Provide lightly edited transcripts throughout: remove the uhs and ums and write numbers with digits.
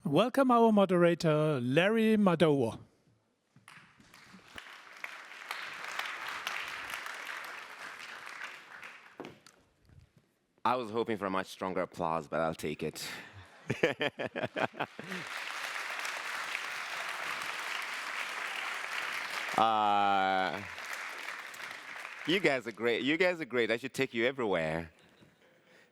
Welcome our moderator, Larry Madowo. I was hoping for a much stronger applause, but I'll take it. You guys are great. You guys are great. I should take you everywhere.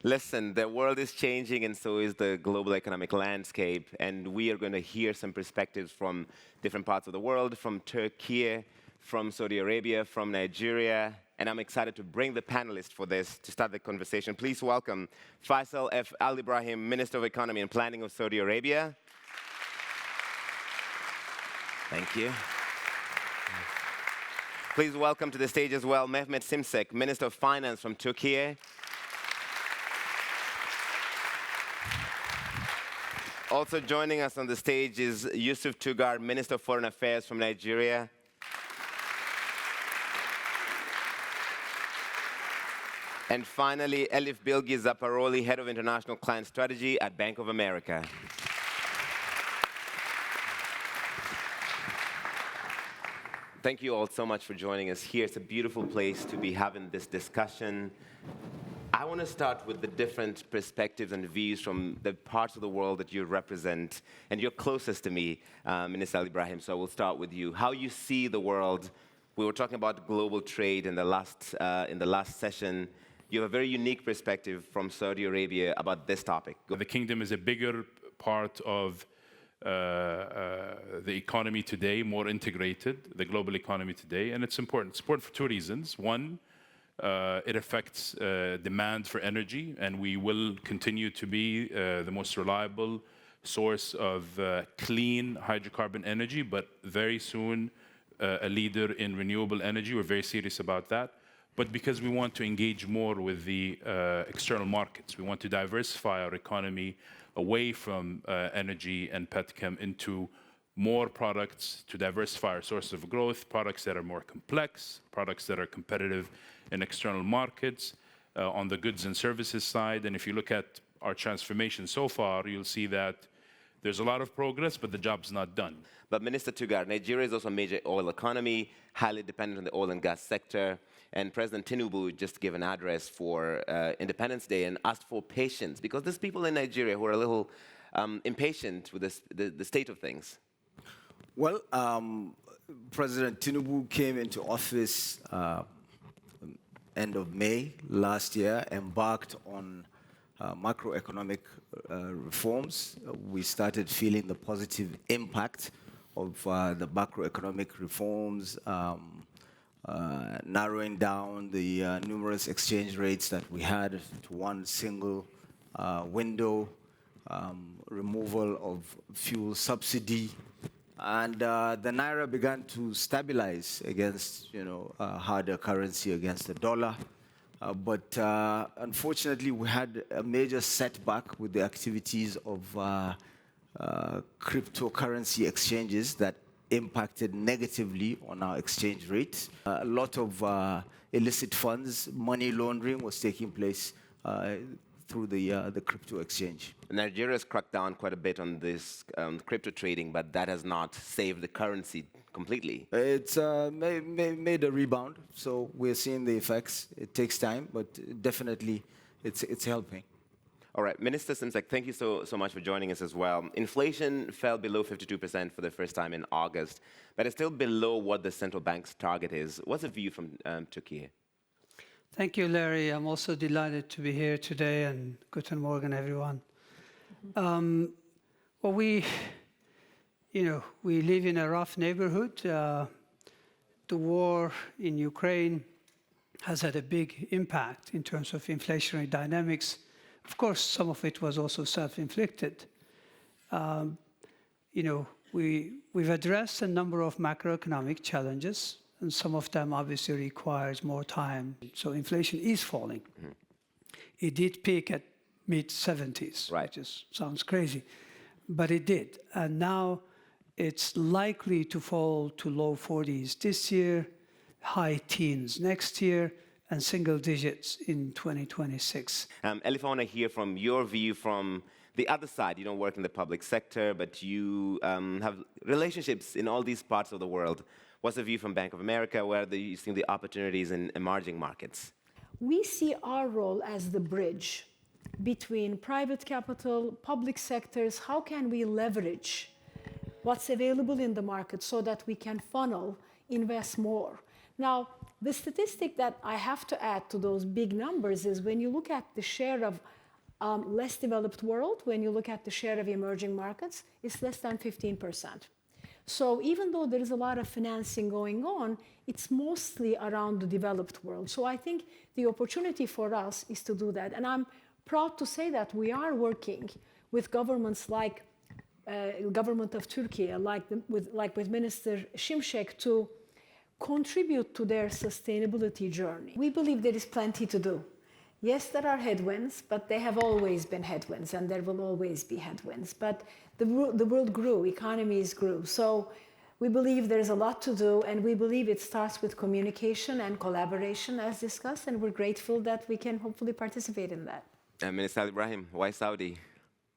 Listen, the world is changing, and so is the global economic landscape. And we are going to hear some perspectives from different parts of the world, from Turkey, from Saudi Arabia, from Nigeria. And I'm excited to bring the panelists for this to start the conversation. Please welcome Faisal F. Alibrahim, Minister of Economy and Planning of Saudi Arabia. Thank you. Please welcome to the stage as well Mehmet Şimşek, Minister of Finance from Turkey. Also joining us on the stage is Yusuf Tuggar, Minister of Foreign Affairs from Nigeria. And finally, Elif Bilgi Zapparoli, Head of International Client Strategy at Bank of America. Thank you all so much for joining us here. It's a beautiful place to be having this discussion. I want to start with the different perspectives and views from the parts of the world that you represent, and you're closest to me, Minister Alibrahim, so I will start with you. How you see the world. We were talking about global trade in the last session. You have a very unique perspective from Saudi Arabia about this topic. The kingdom is a bigger part of the economy today, more integrated, the global economy today, and it's important. It's important for two reasons. One, it affects demand for energy, and we will continue to be the most reliable source of clean hydrocarbon energy, but very soon a leader in renewable energy. We're very serious about that. But because we want to engage more with the external markets, we want to diversify our economy away from energy and petchem into more products, to diversify our sources of growth, products that are more complex, products that are competitive in external markets, on the goods and services side. And if you look at our transformation so far, you'll see that there's a lot of progress, but the job's not done. But Minister Tuggar, Nigeria is also a major oil economy, highly dependent on the oil and gas sector. And President Tinubu just gave an address for Independence Day and asked for patience, because there's people in Nigeria who are a little impatient with the state of things. Well, President Tinubu came into office end of May last year, embarked on macroeconomic reforms. We started feeling the positive impact of the macroeconomic reforms, narrowing down the numerous exchange rates that we had to one single window, removal of fuel subsidy, and the naira began to stabilize against, harder currency against the dollar. But unfortunately, we had a major setback with the activities of cryptocurrency exchanges that impacted negatively on our exchange rate. A lot of illicit funds, money laundering was taking place through the crypto exchange. Nigeria has cracked down quite a bit on this crypto trading, but that has not saved the currency completely. It's made a rebound, so we're seeing the effects. It takes time, but definitely it's helping. All right, Minister Şimşek, thank you so much for joining us as well. Inflation fell below 52% for the first time in August, but it's still below what the central bank's target is. What's the view from Turkey? Thank you, Larry. I'm also delighted to be here today, and Guten Morgen, everyone. Well, we live in a rough neighborhood. The war in Ukraine has had a big impact in terms of inflationary dynamics. Of course, some of it was also self-inflicted. We've addressed a number of macroeconomic challenges, and some of them obviously requires more time. So inflation is falling. Mm-hmm. It did peak at mid-70s, right, which sounds crazy, but it did. And now it's likely to fall to low 40s this year, high teens next year, and single digits in 2026. Elif, I want to hear from your view from the other side. You don't work in the public sector, but you have relationships in all these parts of the world. What's the view from Bank of America? Where are you seeing the opportunities in emerging markets? We see our role as the bridge between private capital, public sectors. How can we leverage what's available in the market so that we can funnel, invest more? Now, the statistic that I have to add to those big numbers is when you look at the share of less developed world, when you look at the share of emerging markets, it's less than 15%. So even though there is a lot of financing going on, it's mostly around the developed world. So I think the opportunity for us is to do that. And I'm proud to say that we are working with governments like government of Turkey, like with Minister Şimşek, to contribute to their sustainability journey. We believe there is plenty to do. Yes, there are headwinds, but they have always been headwinds, and there will always be headwinds. But the world grew, economies grew. So we believe there's a lot to do, and we believe it starts with communication and collaboration, as discussed, and we're grateful that we can hopefully participate in that. Minister Alibrahim, why Saudi?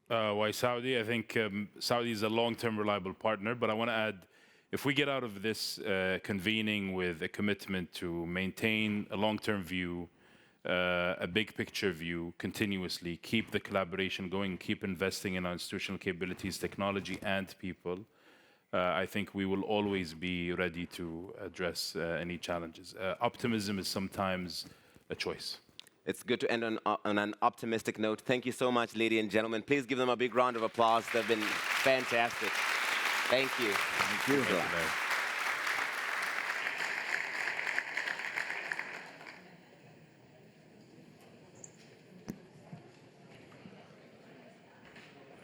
Why Saudi? I think Saudi is a long-term reliable partner, but I want to add, if we get out of this convening with a commitment to maintain a long-term view, a big picture view continuously, keep the collaboration going, keep investing in our institutional capabilities, technology, and people, I think we will always be ready to address any challenges. Optimism is sometimes a choice. It's good to end on an optimistic note. Thank you so much, ladies and gentlemen. Please give them a big round of applause. They've been fantastic. Thank you. Thank you.